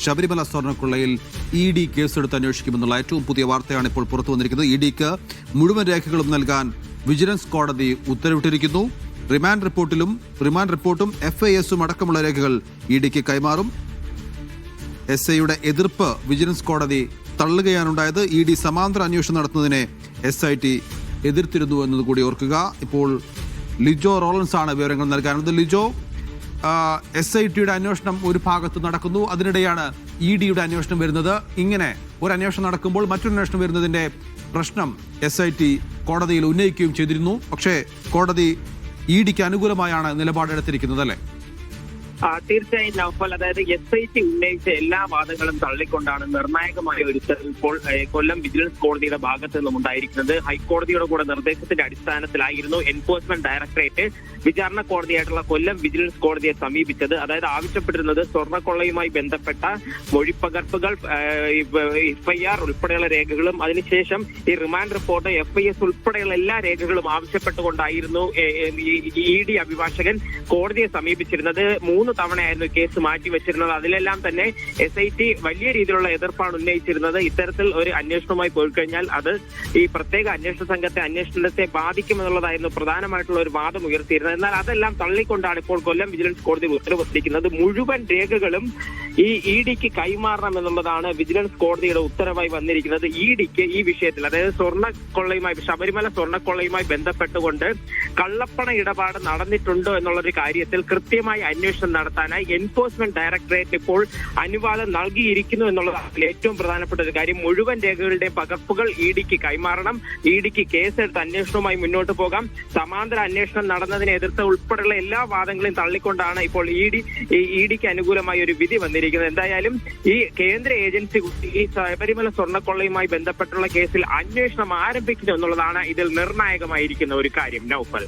Sabarimala സ്വർണ്ണക്കൊള്ളയിൽ ED കേസെടുത്ത് അന്വേഷിക്കുമെന്നുള്ള ഏറ്റവും പുതിയ വാർത്തയാണ് ഇപ്പോൾ പുറത്തു വന്നിരിക്കുന്നത്. EDക്ക് മുഴുവൻ രേഖകളും നൽകാൻ വിജിലൻസ് കോടതി ഉത്തരവിട്ടിരിക്കുന്നു. റിമാൻഡ് റിപ്പോർട്ടും FIS അടക്കമുള്ള രേഖകൾ EDക്ക് കൈമാറും. SIയുടെ എതിർപ്പ് വിജിലൻസ് കോടതി തള്ളുകയാണുണ്ടായത്. ED സമാന്തര അന്വേഷണം നടത്തുന്നതിനെ SIT എതിർത്തിരുന്നു എന്നതുകൂടി ഓർക്കുക. ഇപ്പോൾ ലിജോ റോളൻസ് ആണ് വിവരങ്ങൾ നൽകാനുള്ളത്. ലിജോ, SITയുടെ അന്വേഷണം ഒരു ഭാഗത്ത് നടക്കുന്നു, അതിനിടെയാണ് EDയുടെ അന്വേഷണം വരുന്നത്. ഇങ്ങനെ ഒരു അന്വേഷണം നടക്കുമ്പോൾ മറ്റൊരു അന്വേഷണം വരുന്നതിന്റെ പ്രശ്നം SIT കോടതിയിൽ ഉന്നയിക്കുകയും ചെയ്തിരുന്നു. പക്ഷേ കോടതി EDക്ക് അനുകൂലമായാണ് നിലപാടെടുത്തിരിക്കുന്നത്, അല്ലേ? തീർച്ചയായും നൗഫൽ, അതായത് SIT ഉന്നയിച്ച എല്ലാ വാദങ്ങളും തള്ളിക്കൊണ്ടാണ് നിർണായകമായ ഒരു ഇപ്പോൾ കൊല്ലം വിജിലൻസ് കോടതിയുടെ ഭാഗത്തു നിന്നും ഉണ്ടായിരിക്കുന്നത്. ഹൈക്കോടതിയുടെ കൂടെ നിർദ്ദേശത്തിന്റെ അടിസ്ഥാനത്തിലായിരുന്നു എൻഫോഴ്സ്മെന്റ് ഡയറക്ടറേറ്റ് വിചാരണ കോടതിയായിട്ടുള്ള കൊല്ലം വിജിലൻസ് കോടതിയെ സമീപിച്ചത്. അതായത് ആവശ്യപ്പെട്ടിരുന്നത് സ്വർണ്ണക്കൊള്ളയുമായി ബന്ധപ്പെട്ട മൊഴിപ്പകർപ്പുകൾ, FIR ഉൾപ്പെടെയുള്ള രേഖകളും അതിനുശേഷം ഈ റിമാൻഡ് റിപ്പോർട്ട്, FIS ഉൾപ്പെടെയുള്ള എല്ലാ രേഖകളും ആവശ്യപ്പെട്ടുകൊണ്ടായിരുന്നു ED അഭിഭാഷകൻ കോടതിയെ സമീപിച്ചിരുന്നത്. 3 തവണയായിരുന്നു കേസ് മാറ്റിവെച്ചിരുന്നത്. അതിലെല്ലാം തന്നെ SIT വലിയ രീതിയിലുള്ള എതിർപ്പാണ് ഉന്നയിച്ചിരുന്നത്. ഇത്തരത്തിൽ ഒരു അന്വേഷണവുമായി പോയി കഴിഞ്ഞാൽ അത് ഈ പ്രത്യേക അന്വേഷണ അന്വേഷണത്തെ ബാധിക്കുമെന്നുള്ളതായിരുന്നു പ്രധാനമായിട്ടുള്ള ഒരു വാദം ഉയർത്തിയിരുന്നത്. എന്നാൽ അതെല്ലാം തള്ളിക്കൊണ്ടാണ് ഇപ്പോൾ കൊല്ലം വിജിലൻസ് കോടതി ഉത്തരവിട്ടിരിക്കുന്നത്. മുഴുവൻ രേഖകളും ഈ EDക്ക് കൈമാറണം എന്നുള്ളതാണ് വിജിലൻസ് കോടതിയുടെ ഉത്തരവായി വന്നിരിക്കുന്നത്. EDക്ക് ഈ വിഷയത്തിൽ, അതായത് ശബരിമല സ്വർണ്ണക്കൊള്ളയുമായി ബന്ധപ്പെട്ടുകൊണ്ട് കള്ളപ്പണ ഇടപാട് നടന്നിട്ടുണ്ടോ എന്നുള്ളൊരു കാര്യത്തിൽ കൃത്യമായി അന്വേഷണം നടത്താനായി എൻഫോഴ്സ്മെന്റ് ഡയറക്ടറേറ്റ് ഇപ്പോൾ അനുവാദം നൽകിയിരിക്കുന്നു എന്നുള്ളതാണ് ഏറ്റവും പ്രധാനപ്പെട്ട ഒരു കാര്യം. മുഴുവൻ രേഖകളുടെയും പകർപ്പുകൾ EDക്ക് കൈമാറണം. EDക്ക് കേസെടുത്ത് അന്വേഷണവുമായി മുന്നോട്ട് പോകാം. സമാന്തര അന്വേഷണം നടന്നതിനെ എതിർത്ത് ഉൾപ്പെടെയുള്ള എല്ലാ വാദങ്ങളെയും തള്ളിക്കൊണ്ടാണ് ഇപ്പോൾ EDക്ക് അനുകൂലമായ ഒരു വിധി വന്നിരിക്കുന്നത്. എന്തായാലും ഈ കേന്ദ്ര ഏജൻസി ഈ ശബരിമല സ്വർണ്ണക്കൊള്ളയുമായി ബന്ധപ്പെട്ടുള്ള കേസിൽ അന്വേഷണം ആരംഭിക്കുന്നു എന്നുള്ളതാണ് ഇതിൽ നിർണായകമായിരിക്കുന്ന ഒരു കാര്യം. നൗഫൽ.